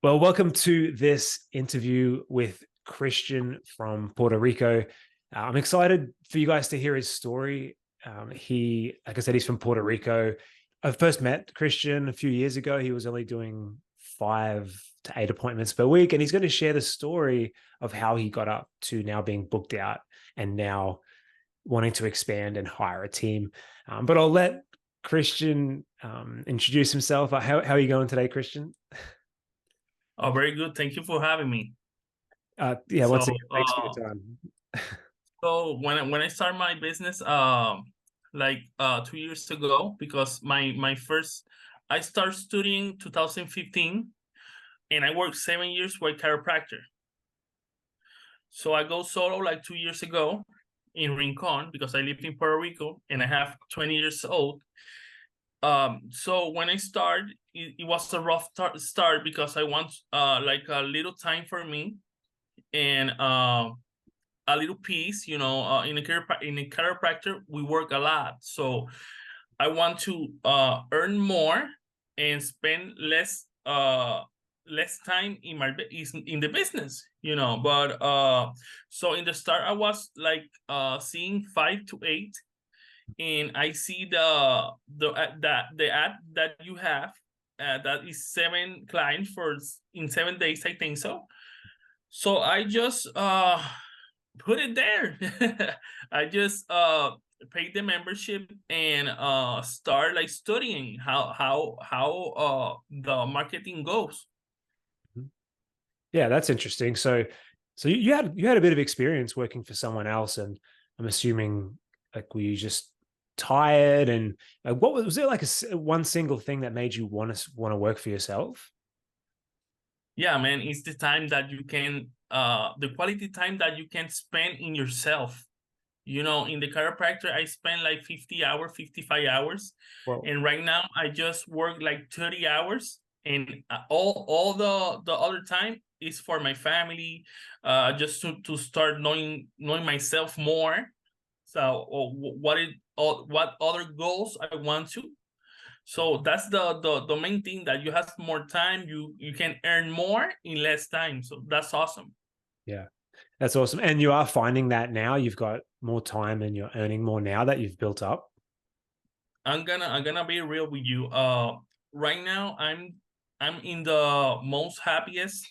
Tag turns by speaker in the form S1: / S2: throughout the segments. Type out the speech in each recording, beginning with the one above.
S1: Well, welcome to this interview with Christian from Puerto Rico. I'm excited for you guys to hear his story. Like I said, he's from Puerto Rico. I first met Christian a few years ago. He was only doing 5 to 8 appointments per week, and he's going to share the story of how he got up to now being booked out and now wanting to expand and hire a team. But I'll let Christian introduce himself. How are you going today, Christian?
S2: Oh, very good. Thank you for having me.
S1: Yeah,
S2: So,
S1: once again, thanks for your time.
S2: when I started my business, 2 years ago, because I started studying 2015, and I worked 7 years with chiropractor. So I go solo like 2 years ago in Rincon because I live in Puerto Rico and I have 20 years old. So when I started, it was a rough start because I want like a little time for me and a little piece. In a chiropractor we work a lot, so I want to earn more and spend less time in the business. But so in the start I was like seeing 5 to 8, and I see the ad that you have, that is 7 clients in 7 days, I think so. So I just put it there. I just paid the membership and start like studying how the marketing goes.
S1: Yeah, that's interesting. So you had a bit of experience working for someone else, and I'm assuming like were you just tired, and what was there like one single thing that made you want to work for yourself?
S2: Yeah, man, it's the time that you can the quality time that you can spend in yourself. In the chiropractor, I spend like 50 hours, 55 hours.
S1: Well,
S2: And right now I just work like 30 hours. And all the other time is for my family, just to start knowing myself more. So what other goals I want to. So that's the main thing, that you have more time, you can earn more in less time. So that's awesome.
S1: yeah, that's awesome. And you are finding that now you've got more time and you're earning more now that you've built up.
S2: I'm gonna be real with you. Right now I'm in the most happiest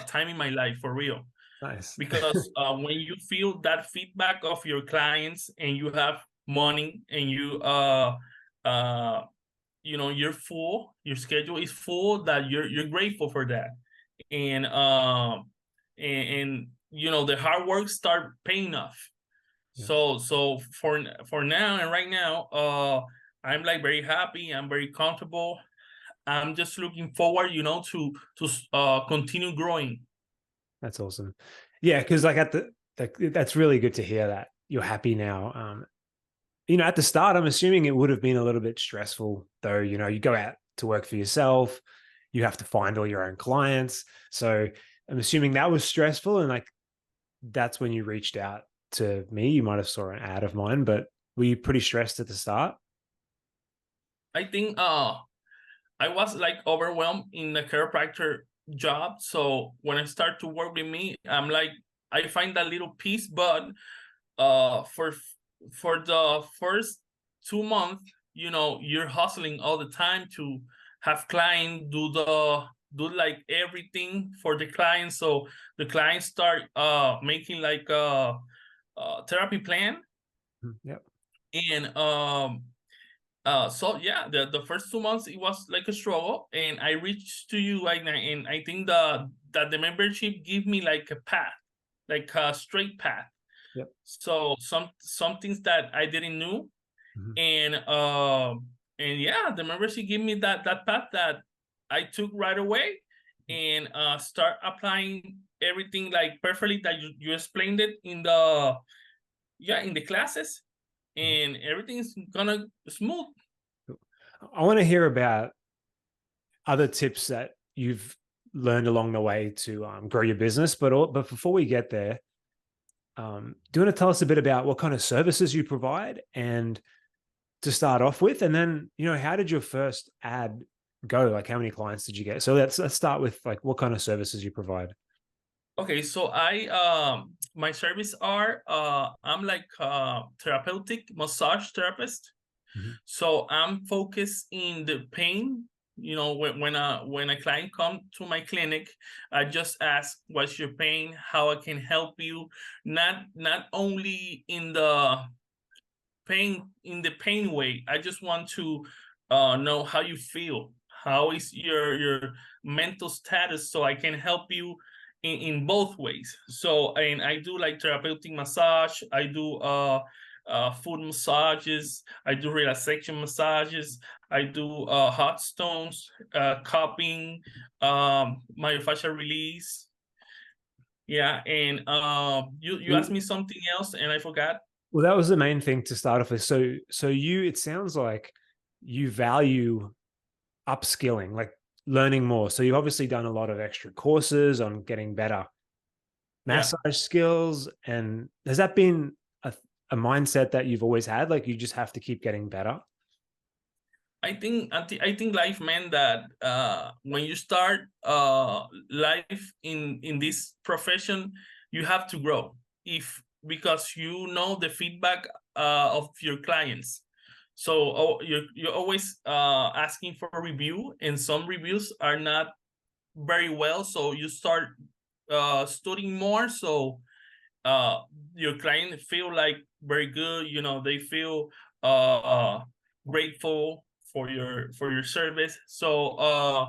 S2: time in my life, for real.
S1: Nice.
S2: Because when you feel that feedback of your clients and you have money and uh you're full, your schedule is full, that you're grateful for that. And the hard work start paying off.
S1: Yeah,
S2: So for now and right now, I'm like very happy. I'm very comfortable. I'm just looking forward, to continue growing.
S1: that's awesome. Yeah, because like that's really good to hear that you're happy now. At the start, I'm assuming it would have been a little bit stressful, though. You go out to work for yourself, you have to find all your own clients. So I'm assuming that was stressful. And like, that's when you reached out to me. You might have saw an ad of mine, but were you pretty stressed at the start?
S2: I think I was like overwhelmed in the chiropractor job. So when I start to work with me, I'm like, I find that little piece. But for the first 2 months, you're hustling all the time to have client do like everything for the client. So the clients start making like a therapy plan.
S1: Yep.
S2: And so yeah, the first 2 months it was like a struggle, and I reached to you like, and I think that the membership give me like a path, like a straight path.
S1: Yep.
S2: So some things that I didn't know.
S1: Mhm.
S2: And yeah, the membership gave me that path that I took right away, and start applying everything like perfectly that you explained it in the classes, and everything's gonna smooth.
S1: I want to hear about other tips that you've learned along the way to grow your business. But before we get there, do you want to tell us a bit about what kind of services you provide, and to start off with, and then how did your first ad go? Like, how many clients did you get? So let's start with like what kind of services you provide.
S2: Okay, so my service are I'm like therapeutic massage therapist.
S1: Mhm.
S2: So I'm focused in the pain. You know, when a client come to my clinic, I just ask, "What's your pain? How I can help you?" Not only in the pain way. I just want to know how you feel. How is your mental status, so I can help you in both ways. So, and I do like therapeutic massage. I do foot massages. I do relaxation massages. I do hot stones, cupping, myofascial release. Yeah, and you asked me something else, and I forgot.
S1: Well, that was the main thing to start off with. So it sounds like you value upskilling, like learning more. So you've obviously done a lot of extra courses on getting better
S2: Yeah.
S1: massage skills. And has that been a mindset that you've always had? Like you just have to keep getting better?
S2: I think life meant that when you start life in this profession, you have to grow. If Because you know the feedback of your clients, so you're always asking for a review, and some reviews are not very well. So you start studying more, so uh, your client feel like very good. You know, they feel grateful for your service. So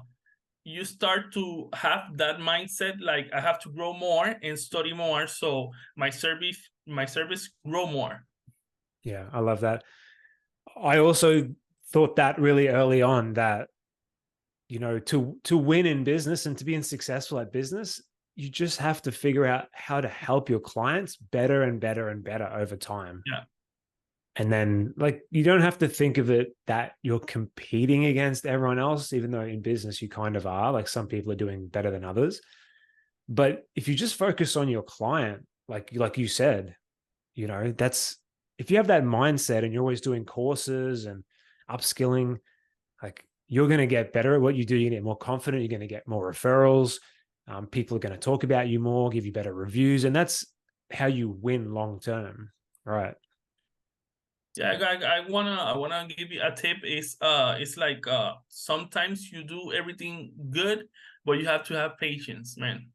S2: you start to have that mindset, like I have to grow more and study more, so my service grow more.
S1: Yeah, I love that. I also thought that really early on that, to win in business and to be successful at business, you just have to figure out how to help your clients better and better and better over time.
S2: Yeah.
S1: And then, like, you don't have to think of it that you're competing against everyone else, even though in business you kind of are. Like, some people are doing better than others. But if you just focus on your client, like you said, that's if you have that mindset and you're always doing courses and upskilling, like you're going to get better at what you do. You're going to get more confident. You're going to get more referrals. People are going to talk about you more, give you better reviews, and that's how you win long term, right?
S2: Yeah, I wanna give you a tip. Is it's like sometimes you do everything good, but you have to have patience, man.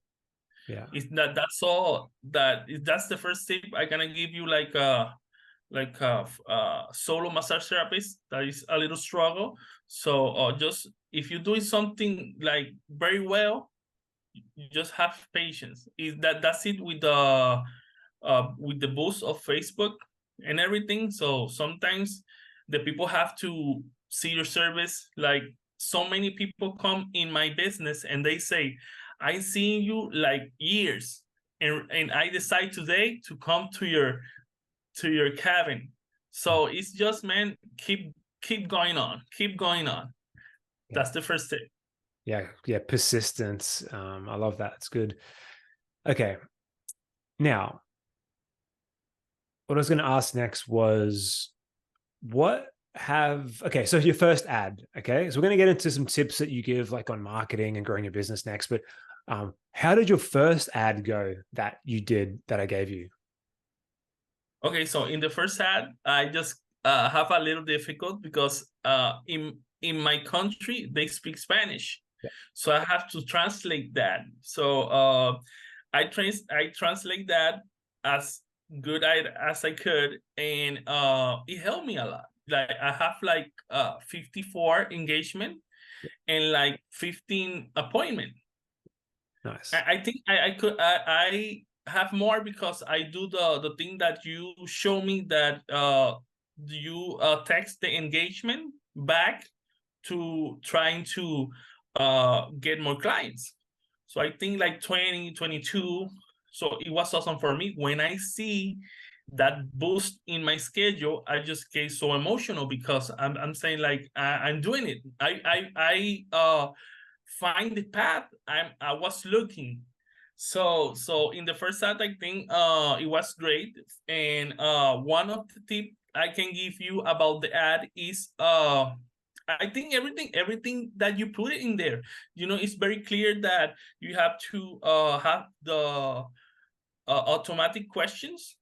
S1: Yeah,
S2: It's that that's all that that's the first tip I gonna give you, like solo massage therapist that is a little struggle. So just if you're doing something like very well, you just have patience. Is that's it with the boost of Facebook and everything. So sometimes the people have to see your service. Like, so many people come in my business and they say, I seen you like years, and I decide today to come to your cabin. So it's just, man, keep going on, keep going on.
S1: yeah,
S2: That's the first tip.
S1: yeah. Persistence. I love that. It's good. Okay, now what I was going to ask next was what have okay, so your first ad. Okay, so we're going to get into some tips that you give like on marketing and growing your business next, but how did your first ad go that you did that I gave you?
S2: Okay, so in the first ad, I just have a little difficult because in my country they speak Spanish,
S1: Yeah.
S2: so I have to translate that. So I translate that as good as I could, and it helped me a lot. Like, I have like 54 engagement and like 15 appointment.
S1: Nice.
S2: I think I have more because I do the thing that you show me, that you text the engagement back to trying to get more clients. So I think like 20, 22. So it was awesome for me. When I see that boost in my schedule, I just get so emotional because I'm saying, like, I'm doing it. I find the path I was looking. So in the first ad, I think it was great. And one of the tip I can give you about the ad is I think everything that you put it in there, it's very clear that you have to have the automatic questions.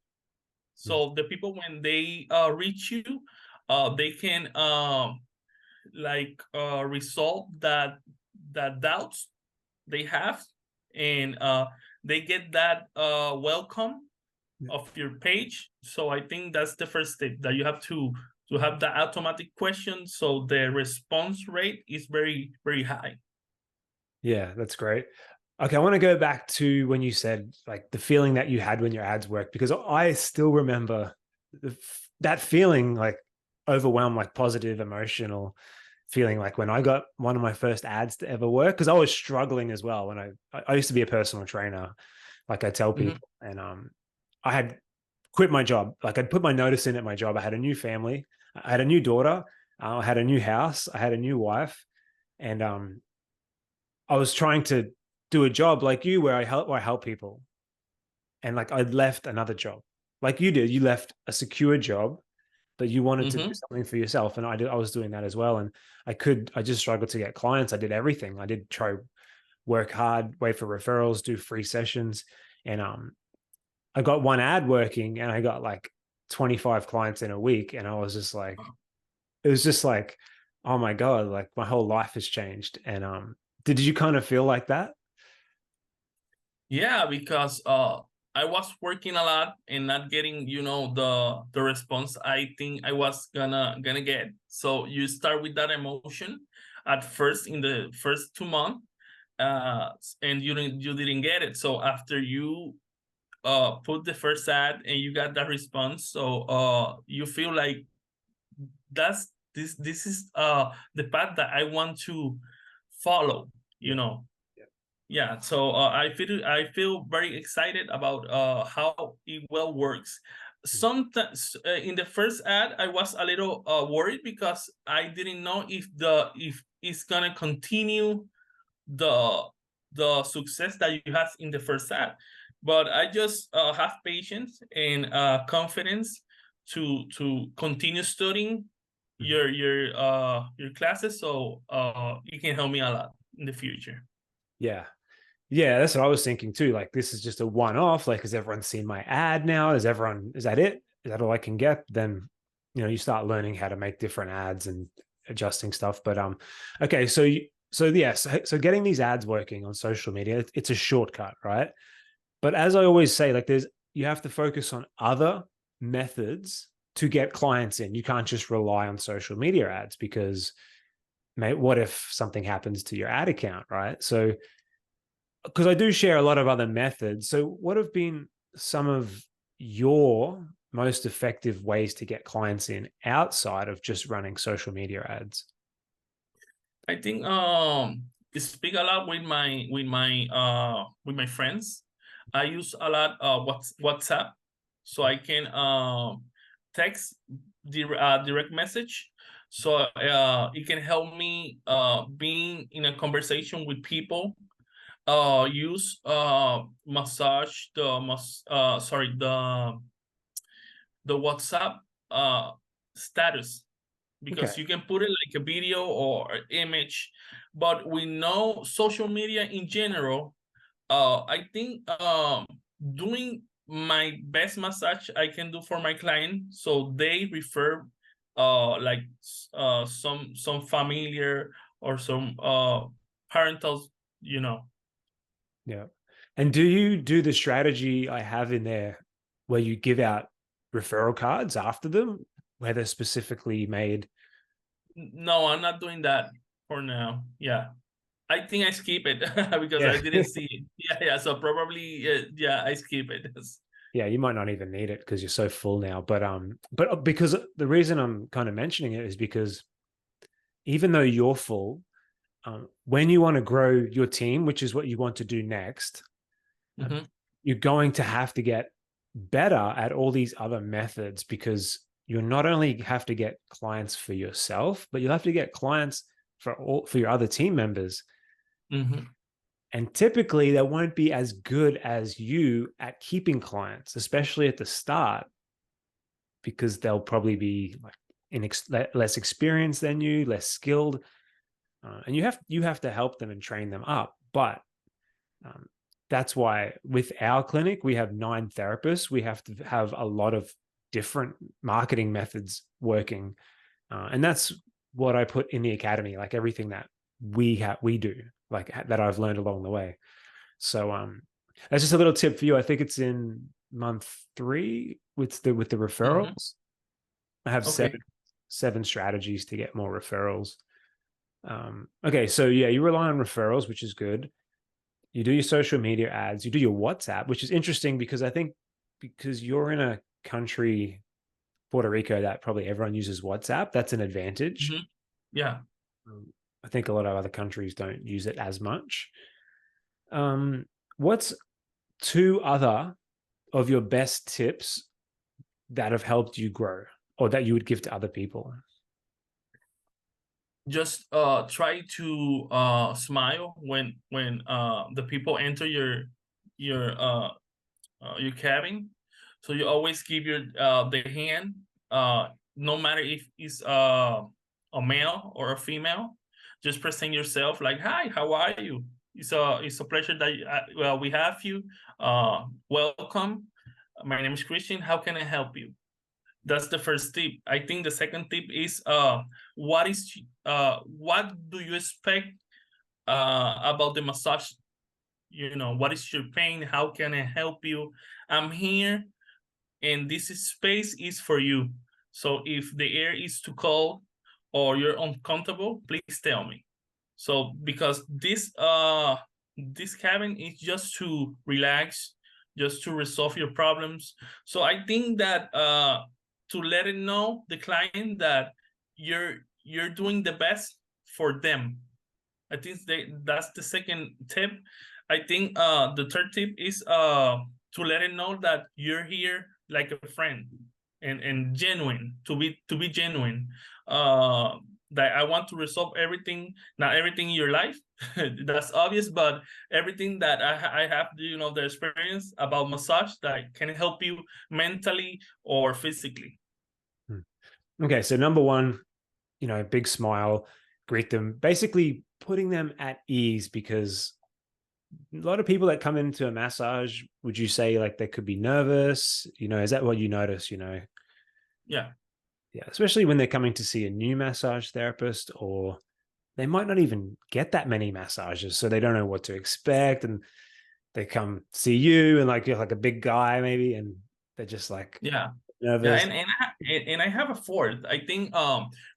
S2: So the people, when they reach you, they can resolve that doubts they have, and they get that welcome of your page. So I think that's the first step, that you have to have the automatic question, so the response rate is very, very high.
S1: Yeah, that's great. Okay, I want to go back to when you said like the feeling that you had when your ads worked, because I still remember that feeling, like overwhelmed, like positive emotional feeling, like when I got one of my first ads to ever work, because I was struggling as well. When I used to be a personal trainer, like I tell
S2: Mhm.
S1: people, and I had quit my job. Like I'd put my notice in at my job. I had a new family. I had a new daughter. I had a new house. I had a new wife, and I was trying to do a job like you, where I help people, and like I left another job, like you did. You left a secure job, but you wanted to do
S2: Mhm.
S1: something for yourself, and I was doing that as well. And I just struggled to get clients. I did everything. I did try work hard, wait for referrals, do free sessions, and I got one ad working, and I got like 25 clients in a week, and I was just like, it was just like, oh my god, like my whole life has changed. And did you kind of feel like that?
S2: Yeah, because I was working a lot and not getting, the response I think I was gonna get. So you start with that emotion at first, in the first 2 months, and you didn't get it. So after you put the first ad and you got that response, so you feel like this is the path that I want to follow, you
S1: Yeah.
S2: know.
S1: Yeah.
S2: Yeah, so I feel very excited about how it well works.
S1: Mm.
S2: Sometimes in the first ad, I was a little worried, because I didn't know if it's gonna continue the success that you have in the first ad. But I just have patience and confidence to continue studying
S1: Mhm.
S2: your classes, so it can help me a lot in the future.
S1: Yeah. Yeah, that's what I was thinking too. Like, this is just a one-off. Like, has everyone seen my ad now? Is that it? Is that all I can get? Then, you start learning how to make different ads and adjusting stuff. But okay, so yes, so getting these ads working on social media, it's a shortcut, right? But as I always say, like you have to focus on other methods to get clients in. You can't just rely on social media ads, because, mate, what if something happens to your ad account, right? So, because I do share a lot of other methods. So, what have been some of your most effective ways to get clients in outside of just running social media ads?
S2: I think speak a lot with my friends. I use a lot WhatsApp, so I can text direct message. So it can help me being in a conversation with people. Use massage the sorry, the WhatsApp status,
S1: Okay.
S2: because you can put it like a video or image. But we know social media in general, I think doing my best massage I can do for my client, so they refer some familiar or some parental, you know.
S1: Yeah. And do you do the strategy I have in there, where you give out referral cards after them, where they're specifically made?
S2: No, I'm not doing that for now. Yeah, I think I skip it because I
S1: Yeah.
S2: didn't see it. Yeah. So probably, yeah, I skip it.
S1: Yeah, you might not even need it because you're so full now. But because the reason I'm kind of mentioning it is because even though you're full, when you want to grow your team, which is what you want to do next, um,
S2: Mhm.
S1: you're going to have to get better at all these other methods, because you not only have to get clients for yourself, but you'll have to get clients for your other team members.
S2: Mhm.
S1: And typically, they won't be as good as you at keeping clients, especially at the start, because they'll probably be like less experienced than you, less skilled, and you have to help them and train them up. But um, that's why with our clinic we have 9 therapists. We have to have a lot of different marketing methods working, and that's what I put in the academy. Like everything that we do, like that I've learned along the way. So that's just a little tip for you. I think it's in month 3 with the
S2: Mhm.
S1: referrals. I have
S2: Okay.
S1: seven strategies to get more referrals. Okay, so yeah, you rely on referrals, which is good. You do your social media ads, you do your WhatsApp, which is interesting because I think because you're in a country, Puerto Rico, that probably everyone uses WhatsApp, that's an advantage.
S2: Mhm. Yeah.
S1: I think a lot of other countries don't use it as much. What's 2 other of your best tips that have helped you grow or that you would give to other people?
S2: Just try to smile when the people enter your cabin. So you always give your the hand, no matter if it's a male or a female. Just present yourself like, "Hi, how are you? It's a pleasure that well, we have you. Welcome. My name is Christian. How can I help you?" That's the first tip. I think the second tip is what do you expect about the massage? What is your pain? How can I help you? I'm here, and this space is for you. So if the air is too cold or you're uncomfortable, please tell me. So because this cabin is just to relax, just to resolve your problems. So I think that to let it know the client that you're doing the best for them. I think that's the second tip. I think the third tip is to let it know that you're here like a friend and genuine, to be genuine. That I want to resolve everything, not everything in your life. That's obvious, but everything that I have, the experience about massage that can help you mentally or physically.
S1: Okay, so number 1, big smile, greet them, basically putting them at ease because a lot of people that come into a massage, would you say like they could be nervous? Is that what you notice?
S2: Yeah.
S1: Yeah, especially when they're coming to see a new massage therapist, or they might not even get that many massages, so they don't know what to expect, and they come see you, and like you're like a big guy maybe, and they're just like
S2: Yeah. Yeah,
S1: nervous.
S2: and I have a fourth. I think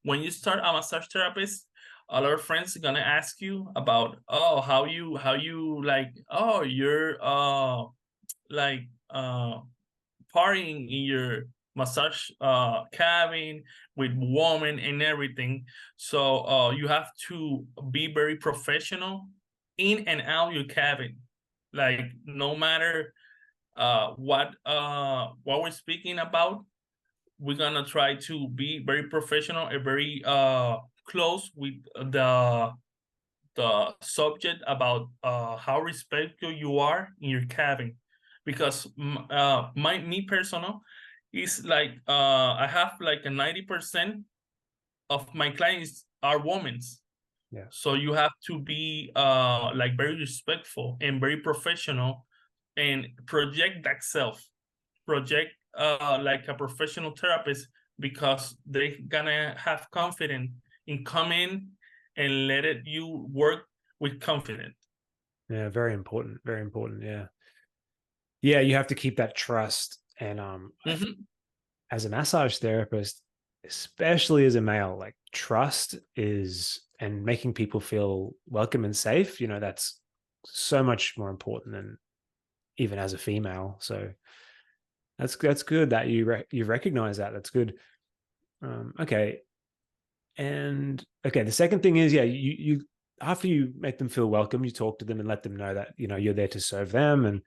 S2: when you start a massage therapist, a lot of friends are gonna ask you about, oh, how you like, oh, you're like partying in your massage cabin with women and everything. So you have to be very professional in and out your cabin. Like no matter what we're speaking about, we're gonna try to be very professional and very close with the subject about how respectful you are in your cabin, because me personal is like I have like a 90% of my clients are women.
S1: Yeah.
S2: So you have to be like very respectful and very professional and project that self, project like a professional therapist, because they gonna have confidence in coming and let it you work with confidence.
S1: Yeah, very important, very important. Yeah. Yeah, you have to keep that trust. And
S2: Mm-hmm.
S1: as a massage therapist, especially as a male, like trust is, and making people feel welcome and safe, that's so much more important than even as a female. So that's good that you recognize that. That's good. Okay. And okay, the second thing is, yeah, you after you make them feel welcome, you talk to them and let them know that you're there to serve them and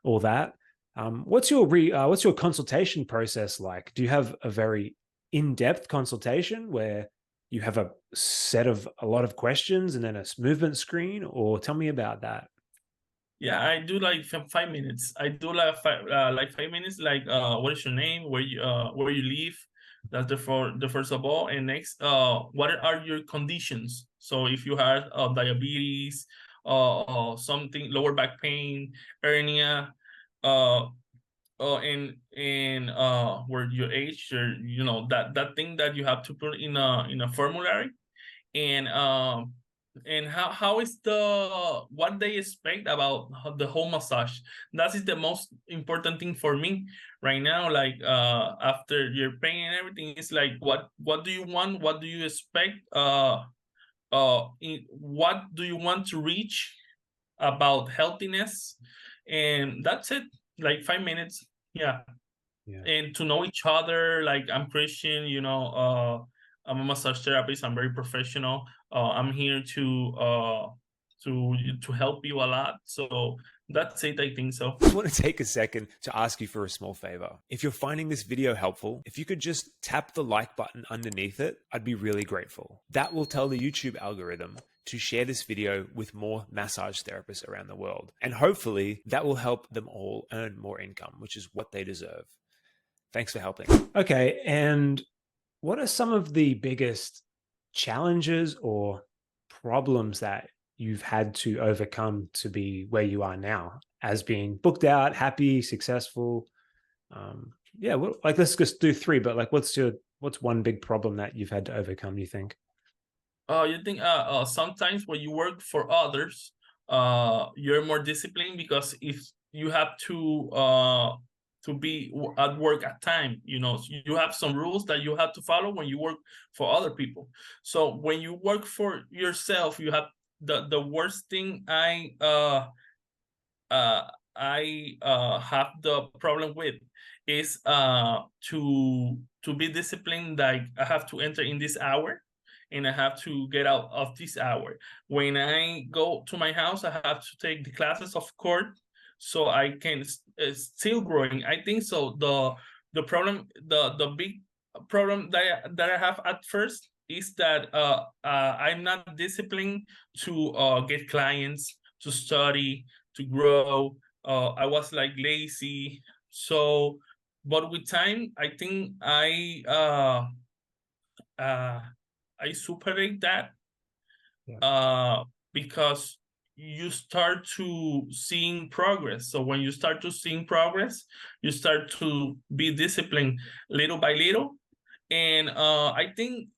S1: all that. What's your consultation process like? Do you have a very in-depth consultation where you have a lot of questions and then a movement screen, or tell me about that?
S2: Yeah, I do like 5 minutes. I do like 5 minutes. Like, what is your name? Where you live? That's the first of all. And next, what are your conditions? So if you have diabetes, something, lower back pain, hernia, uh, and where your age, or that thing that you have to put in a formulary, and how is what they expect about the whole massage. That is the most important thing for me right now. Like after your pain and everything, it's like what do you want, what do you expect, what do you want to reach about healthiness, and that's it. Like 5 minutes. Yeah.
S1: Yeah.
S2: And to know each other. Like, I'm Christian, I'm a massage therapist, I'm very professional. I'm here to help you a lot. So that's it, I think so.
S1: I just want to take a second to ask you for a small favor. If you're finding this video helpful, if you could just tap the like button underneath it, I'd be really grateful. That will tell the YouTube algorithm to share this video with more massage therapists around the world. And hopefully that will help them all earn more income, which is what they deserve. Thanks for helping. Okay, and what are some of the biggest challenges or problems that you've had to overcome to be where you are now, as being booked out, happy, successful? Yeah, well, like, let's just do three, but like, what's one big problem that you've had to overcome, you think?
S2: You think sometimes when you work for others, you're more disciplined, because if you have to be at work at time, you have some rules that you have to follow when you work for other people. So when you work for yourself, you have the worst thing I have the problem with is to be disciplined. Like, I have to enter in this hour and I have to get out of this hour. When I go to my house, I have to take the classes, of course, so I can still growing. I think so. The problem, the big problem that I have at first is that I'm not disciplined to get clients, to study, to grow. I was like lazy. So, but with time, I think I superate that. Yeah. Because you start to seeing progress. So when you start to seeing progress, you start to be disciplined little by little. And I think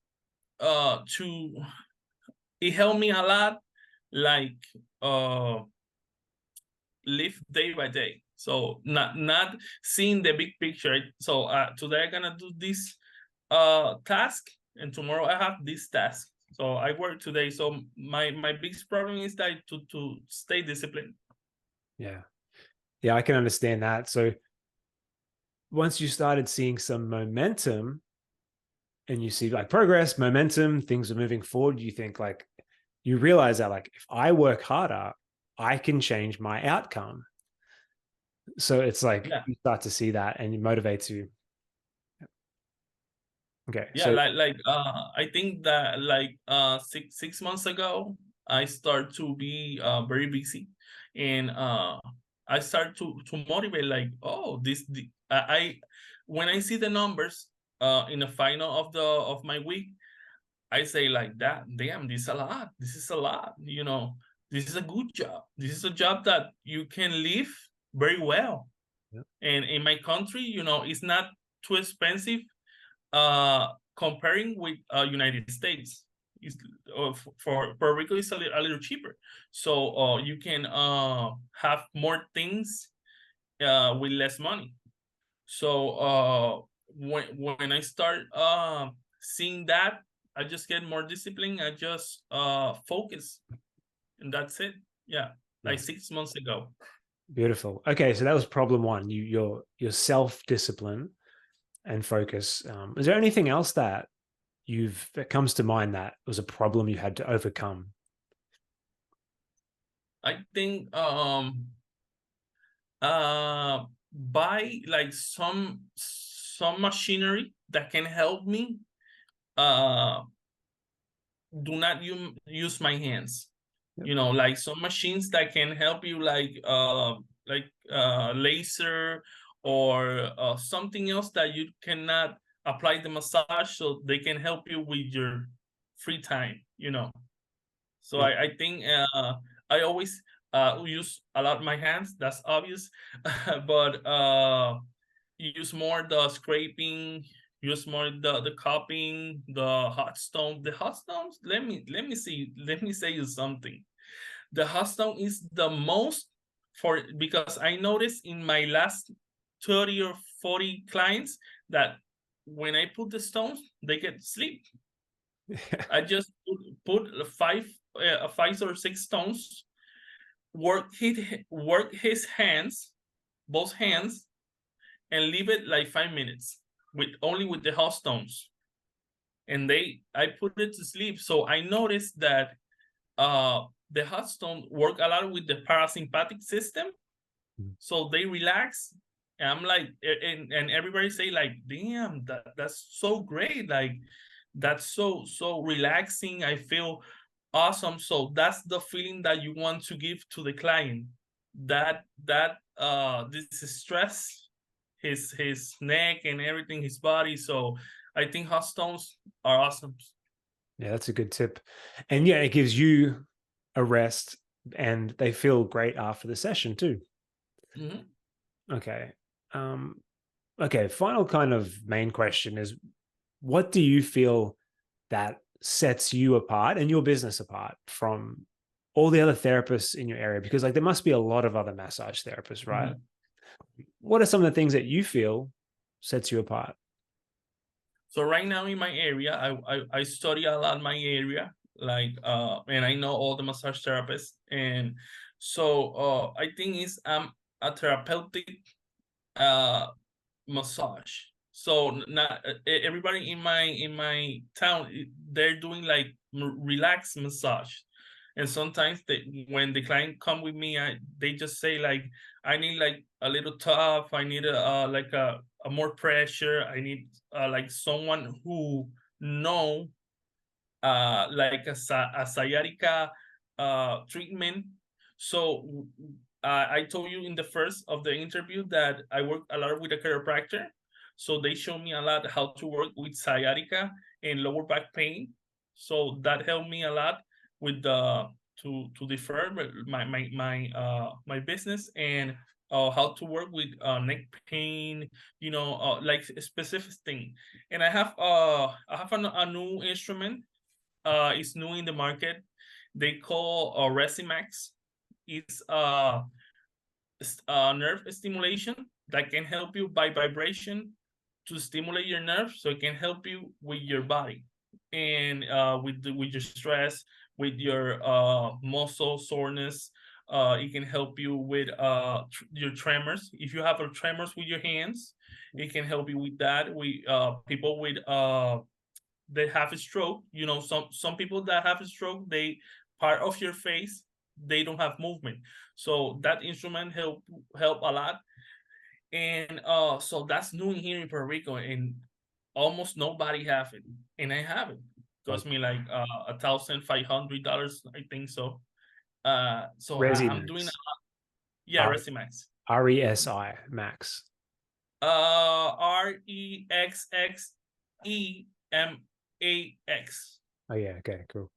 S2: it helped me a lot, like live day by day. So not seeing the big picture. So today I'm gonna do this task, and tomorrow I have this task. So I work today. So my biggest problem is that to stay disciplined.
S1: Yeah. Yeah, I can understand that. So once you started seeing some momentum and you see like progress, momentum, things are moving forward, you think like, you realize that like, if I work harder, I can change my outcome. So it's like,
S2: Yeah.
S1: you start to see that and it motivates you. Okay.
S2: Yeah,
S1: So
S2: I think that like 6 months ago, I start to be very busy, and I start to motivate, like, oh, I when I see the numbers in the final of my week, I say like that, damn, this is a lot. This is a lot. This is a good job. This is a job that you can live very well.
S1: yeah.
S2: And in my country, it's not too expensive. Comparing with United States, is for Puerto Rico is a little cheaper. So you can have more things with less money. So when I start seeing that, I just get more discipline. I just focus, and that's it. Yeah, like 6 months ago.
S1: Beautiful. Okay, so that was problem one. Your self-discipline and focus. Is there anything else that comes to mind that was a problem you had to overcome?
S2: I think buy like some machinery that can help me do not use my hands.
S1: Yep.
S2: Like some machines that can help you, like laser, or something else that you cannot apply the massage so they can help you with your free time, you know. So
S1: Yeah.
S2: I think I always use a lot my hands. That's obvious, but use more the scraping, use more the cupping, the hot stone. The hot stones. Let me say you something. The hot stone is the most for, because I noticed in my last 30 or 40 clients that when I put the stones, they get sleep. I just put five or six stones, work his hands, both hands, and leave it like 5 minutes with only with the hot stones. And I put it to sleep. So I noticed that the hot stone work a lot with the parasympathetic system. So they relax. And I'm like, and everybody say like, damn, that's so great. Like that's so relaxing. I feel awesome. So that's the feeling that you want to give to the client. That this stress, his neck and everything, his body. So I think hot stones are awesome.
S1: Yeah, that's a good tip. And yeah, it gives you a rest and they feel great after the session too.
S2: Mm-hmm.
S1: Okay. Um, okay. Final kind of main question is, what do you feel that sets you apart and your business apart from all the other therapists in your area? Because like there must be a lot of other massage therapists, right?
S2: Mm-hmm.
S1: What are some of the things that you feel sets you apart?
S2: So right now in my area, I study a lot in my area, like and I know all the massage therapists, and so I think it's a therapeutic uh massage. So not everybody in my town, they're doing like relaxed massage, and sometimes when the client come with me, they just say like, I need like a little tough, I need like a more pressure, I need like someone who know like a sciatica treatment. So I told you in the first of the interview that I work a lot with a chiropractor. So they show me a lot how to work with sciatica and lower back pain. So that helped me a lot with the to defer my business, and how to work with neck pain, you know, like a specific thing. And I have a new instrument, is new in the market. They call Resimax. It's nerve stimulation that can help you by vibration to stimulate your nerves, so it can help you with your body and with your stress, with your muscle soreness. It can help you with your tremors. If you have a tremors with your hands, it can help you with that. We people with they have a stroke, you know, some people that have a stroke, they part of your face, they don't have movement. So that instrument help a lot. And so that's new in here in Puerto Rico, and almost nobody have it, and I have it. Cost me like $1,500, I think so. So I'm doing
S1: Resimax.
S2: yeah,
S1: R
S2: Resimax.
S1: RESI Max.
S2: REXXEMAX.
S1: Oh yeah, okay, cool.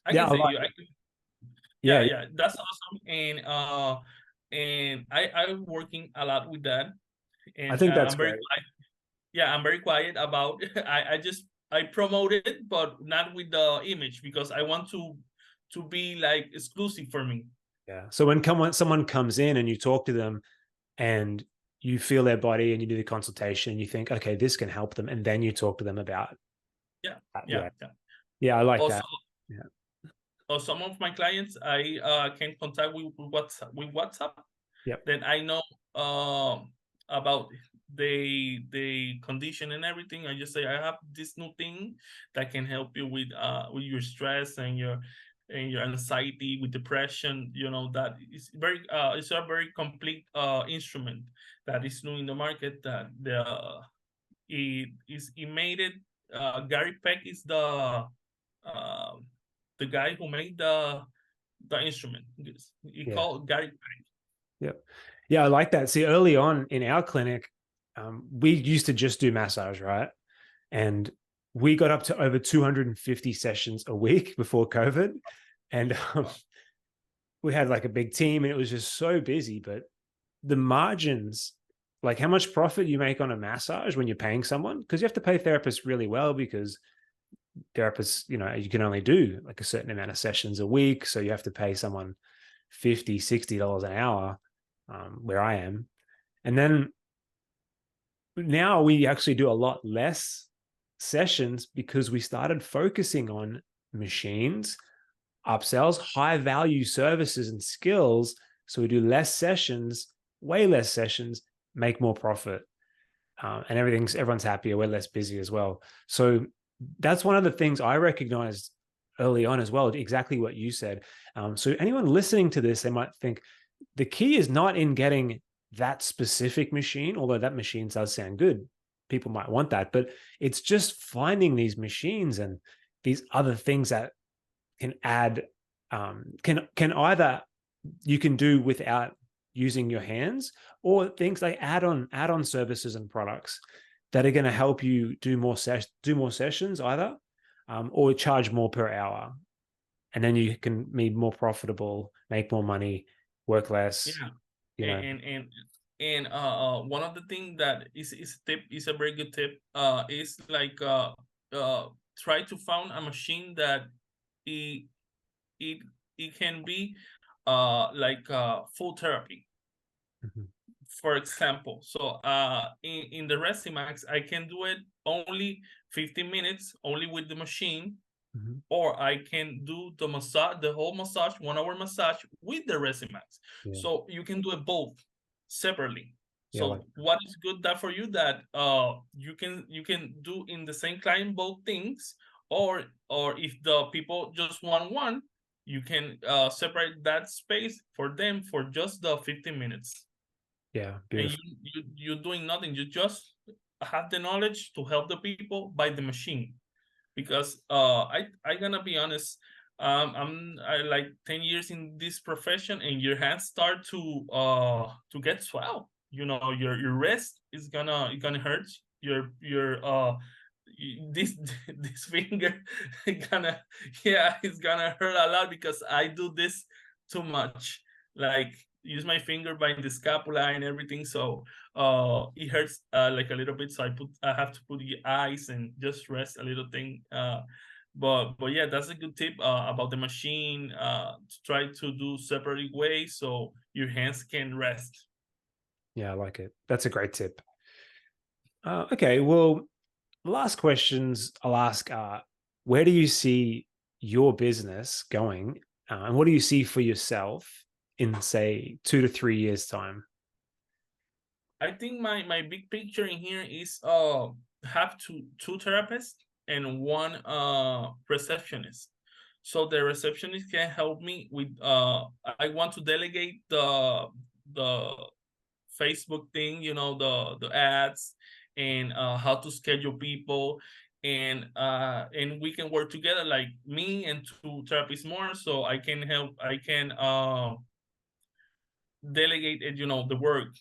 S2: I
S1: Yeah,
S2: can
S1: I
S2: say
S1: like
S2: you.
S1: it.
S2: Yeah,
S1: Yeah,
S2: yeah, that's awesome. And I'm working a lot with that,
S1: I
S2: and
S1: think that's
S2: I'm very
S1: great.
S2: quiet. Yeah, I'm very quiet about. I promote it, but not with the image, because I want to be like exclusive for me.
S1: Yeah. So when someone comes in and you talk to them and you feel their body and you do the consultation, you think, okay, this can help them, and then you talk to them about
S2: Yeah,
S1: that.
S2: yeah,
S1: Yeah.
S2: yeah.
S1: Yeah, I like
S2: Also,
S1: that. Yeah.
S2: some of my clients I can contact with WhatsApp.
S1: Yep.
S2: Then I know about the condition and everything. I just say I have this new thing that can help you with your stress and your anxiety, with depression. You know, that is very it's a very complete instrument that is new in the market. That it made it. Gary Peck is uh, the guy who made the instrument. He
S1: Yeah.
S2: called Gary.
S1: Yep. Yeah, I like that. See, early on in our clinic, we used to just do massage, right? And we got up to over 250 sessions a week before COVID. And we had like a big team and it was just so busy. But the margins, like how much profit you make on a massage when you're paying someone, because you have to pay therapists really well, because therapists, you can only do like a certain amount of sessions a week. So you have to pay someone $50, $60 an hour, where I am. And then now we actually do a lot less sessions because we started focusing on machines, upsells, high value services and skills. So we do less sessions, way less sessions, make more profit. And everyone's happier. We're less busy as well. So that's one of the things I recognized early on as well, exactly what you said. So anyone listening to this, they might think the key is not in getting that specific machine, although that machine does sound good. People might want that, but it's just finding these machines and these other things that can add, can either you can do without using your hands, or things like add-on services and products that are going to help you do more sessions either, or charge more per hour, and then you can be more profitable, make more money, work less.
S2: Yeah. And one of the things that is a very good tip, is like try to find a machine that it it it can be like full therapy.
S1: Mm-hmm.
S2: For example, so in the Resimax, I can do it only 15 minutes only with the machine,
S1: Mm-hmm.
S2: or I can do the massage, the whole massage, 1 hour massage with the Resimax.
S1: Yeah.
S2: So you can do it both separately.
S1: Yeah. Like,
S2: So what is good that for you that you can do in the same client both things, or if the people just want one, you can separate that space for them for just the 15 minutes.
S1: yeah.
S2: And
S1: Beautiful.
S2: you're doing nothing. You just have the knowledge to help the people by the machine. Because I gonna be honest, I like 10 years in this profession, and your hands start to get swell. Your wrist is gonna hurt. Your this this finger gonna, yeah, it's gonna hurt a lot because I do this too much. Like, use my finger by the scapula and everything, so it hurts like a little bit. So I have to put the ice and just rest a little thing. But yeah, that's a good tip about the machine, to try to do separate ways so your hands can rest.
S1: Yeah, I like it. That's a great tip. Okay, well, last questions I'll ask are, where do you see your business going, and what do you see for yourself in, say, 2 to 3 years time?
S2: I think my big picture in here is have two therapists and one receptionist. So the receptionist can help me with I want to delegate the Facebook thing, the ads, and how to schedule people, and we can work together, like me and two therapists more, so I can delegate it, the work,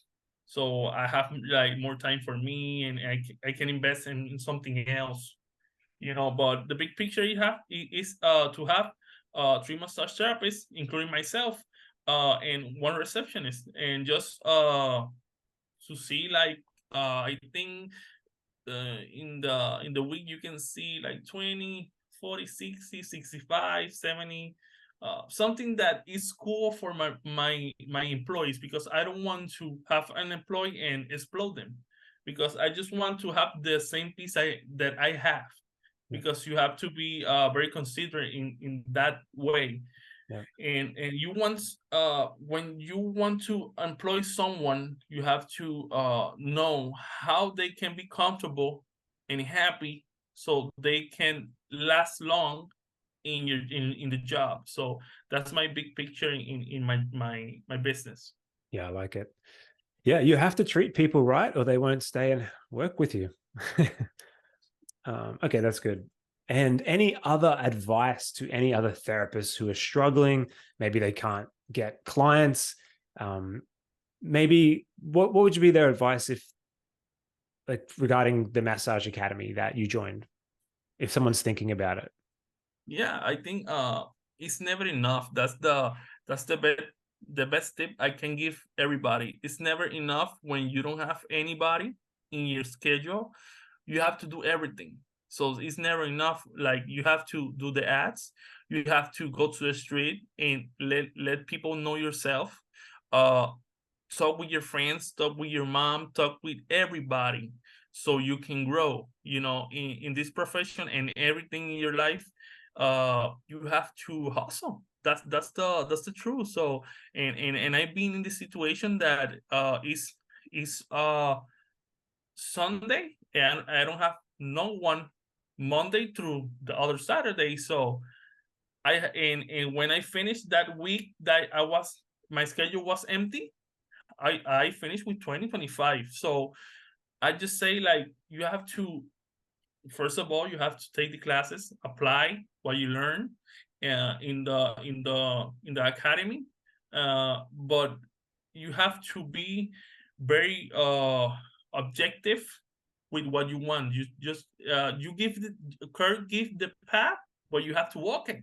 S2: so I have like more time for me, and I can invest in something else. But the big picture you have is to have three massage therapists, including myself, and one receptionist, and just to see, like, I think in the week you can see like 20, 40, 60, 65, 70, something that is cool for my employees, because I don't want to have an employee and explode them, because I just want to have the same piece that I have,
S1: Yeah.
S2: because you have to be very considerate in that way.
S1: Yeah.
S2: And you want, when you want to employ someone, you have to know how they can be comfortable and happy, so they can last long in the job. So that's my big picture in my business.
S1: Yeah, I like it. Yeah, you have to treat people right or they won't stay and work with you. Okay, that's good. And any other advice to any other therapists who are struggling? Maybe they can't get clients. Maybe what would you be their advice if like regarding the massage academy that you joined, if someone's thinking about it?
S2: Yeah, I think it's never enough. That's the best tip I can give everybody. It's never enough when you don't have anybody in your schedule. You have to do everything. So it's never enough. Like, you have to do the ads, you have to go to the street and let people know yourself. Uh Talk with your friends, talk with your mom, talk with everybody, so you can grow, in this profession and everything in your life. You have to hustle. That's the truth. So, and I've been in this situation that is Sunday, and I don't have no one Monday through the other Saturday. So and when I finished that week that my schedule was empty, I finished with 2025. So I just say, like, you have to, first of all, you have to take the classes, apply what you learn in the academy. But you have to be very objective with what you want. You just you give Kurt give the path, but you have to walk it.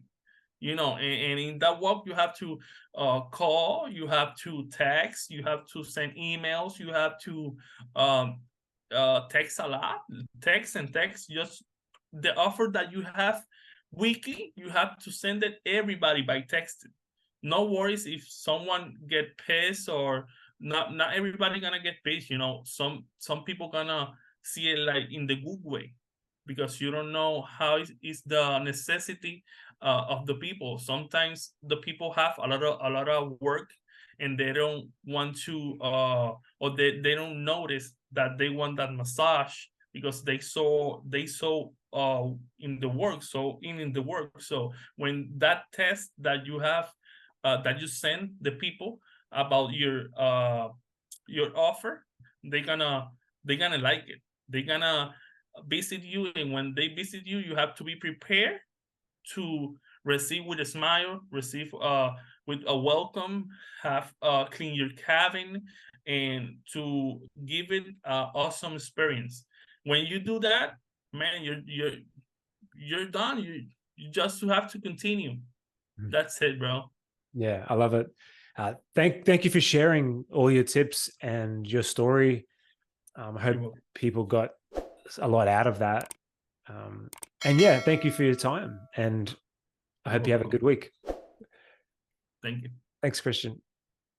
S2: And in that walk, you have to call, you have to text, you have to send emails, you have to um, text a lot, text and text. Just the offer that you have weekly, you have to send it everybody by text. No worries if someone get pissed, or not everybody gonna get pissed. Some people gonna see it like in the good way, because you don't know how is the necessity of the people. Sometimes the people have a lot of work, and they don't want to or they don't notice that they want that massage, because they saw in the work, so in the work. So when that test that you have, that you send the people about your offer, they're gonna like it. They're gonna visit you, and when they visit you, you have to be prepared to receive with a smile, receive with a welcome, have clean your cabin, and to give it awesome experience. When you do that, man, you're done. You just have to continue. That's it, bro.
S1: Yeah, I love it. Thank you for sharing all your tips and your story. I hope people got a lot out of that. And yeah, thank you for your time. And I hope you have a good week.
S2: Thank you.
S1: Thanks, Christian.